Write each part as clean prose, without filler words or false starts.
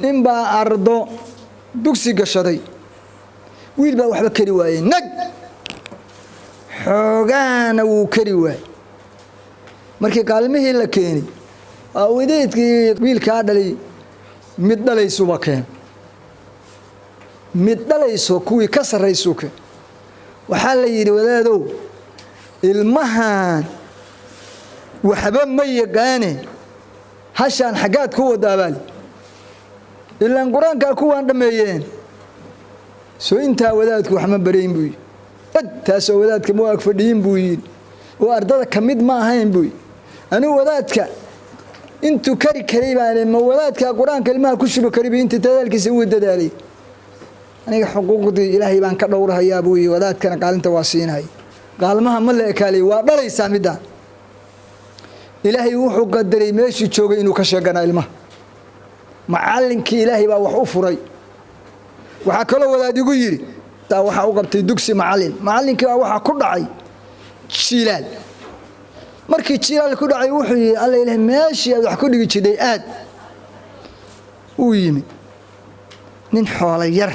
nin baa ardo dugsi gashaday wiil baa waxba kari waayay nag xoogaana wuu kari waayay markii qaalmihii la keenay wadeedkii wiilka dhalay mid dhalaysuba keen mid dhalayso kuwii ka sarrayso keen waxaa la yidhi wadaadow ilmahan waxba ma yaqaane hashaan xagaad ku wadaabaal ilaan quraanka kuwaan dhameeyeen soo intaa wadaadku wax ma bareyn buu taasoo wadaadka ma ag fadhiyin buu yiri oo ardada kamid ma ahayn buu anigu wadaadka intuu kari baan ma wadaadka quraanka ilmaha ku shubo kari inta dadaalkiisa uu dadaalay aniga xuquuqdii ilaahay baan ka dhowrahayaa buu wadaadkana qaalinta waa siinay qaalmaha ma la ekaalay waa dhalaysaa midda ilaahay wuxuu qadaray meeshii joogay inuu ka sheegana ilmaha macallinkii ilaahay baa wax u furay waxa kale wadaad igu yiri taa waxa uu qabtay dugsi macallinkii waxa ku dhacay jilaal markii jilaal ku dhacay wuxuu yiri alla ilaahay meeshii wax ku dhigi jiray aad uu yimi nin xoolo yar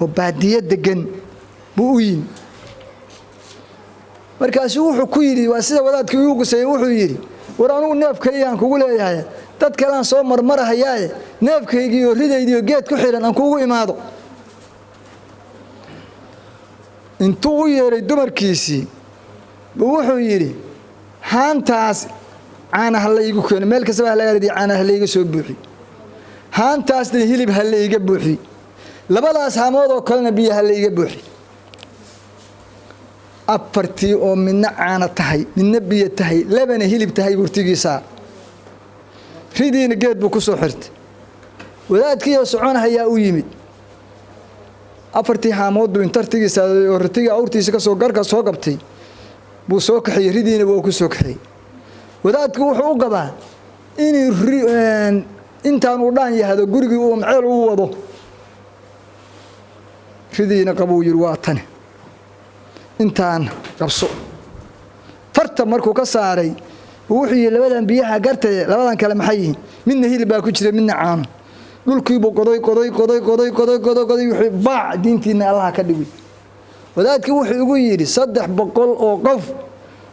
oo baadiye degan buu u yimi markaas wuxuu ku yiri waa sida wadaadkii uu qusay wuxuu yiri war anigu neefkayaan kugu leeyahay dad kale aan soo marmarahayaa neefkaygii oo ridaydii geed ku xiran aan kugu imaado intuu u yeeray dumarkiisii wuxuu yiri haantaas caanaha la igu keenay meel kasta la yiraahdo caanaha la iga soo buuxi haantaasna hilib hal la iga buuxi labadaas haamood oo kalena biyaha la iga buuxi afartii oo midna caana tahay midna biyo tahay labana hilib tahay burtigiisa ridiina geed buu ku soo xirtay wadaadkii oo soconayaa u yimid afartii haamood buu intartigiisa oo ratiga awrtiisa ka soo garka soo qabtay buu soo kaxay ridiina buu ku soo kaxay wadaadku wuxuu u qabaa in intaan uu dhaan yahado gurigii uu maceel u wado ridiina qabuu yiri waa tan intaan qabso farta markuu ka saaray wuxuu yiri labadan biyaha gartay labadan kale maxay yihiin midna hilib baa ku jira midna caano dhulkii buu qoday wuxuu baa diintiina Allah ka dhigay wadaadkii wuxuu ugu yiri 300 oo qof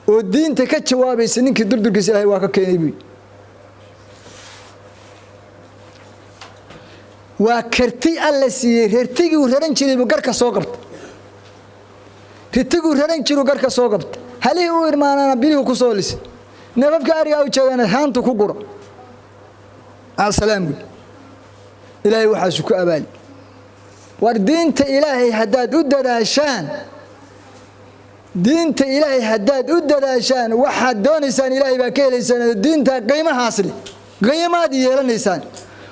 oo diinta ka jawaabaysa ninkii durdurkiisa Ilaahay waa ka keenay buu waa karti alla siiyay reertigi uu raran jiray buu garka soo qabtay ritigu raran jiru garka soo qabtay halii uu irmaanana bilihu ku soo lisay neefka ariga u jeedana haantu ku guro assalaamu ilaahay waxa ku abaal war diinta ilaahay hadaad u dadaashaan waxa doonaysaan ilaahay baa ka helaysaan diinta qiimahaas leh qiimaad yeelanaysaan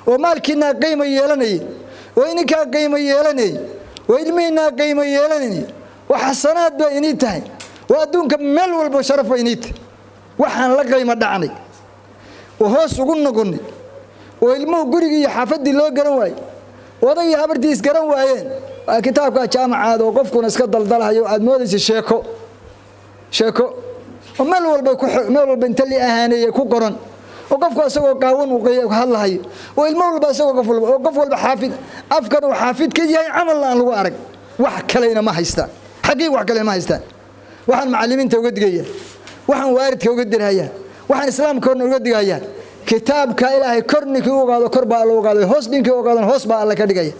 oo maalkiina qiimo yeelanay oo ininka qiimo yeelanay oo ilmiina qiimo yeelanay وحسنات بينيتها وأدونك مل والبشرة بينيت وحن لقى ما دعني وهو سقولنا قلني وإلمو قريجي حافظ الله جرواي وضي هبرديس جروايين كتابك جامع هذا وقفكم اسكت ضلها يو أدمودس شيكو ومل والبنتلي أهانية كوكرن وقفكم سووا قاون وهلا هي وإلمو والبسوا وقفوا الحافظ أفكر وحافظ كي عمل الله الوارق وحكلينا ما هيستان حقيقة وحكلينا ما هيستان وحن معلمين توجد جيا وحن وارد توجد هيا وحن إسلام كورن توجد هيا كتاب كإلهي كورنك وقالوا كربا الله وقالوا هوس دينك وقالوا هوس با الله كدي جيا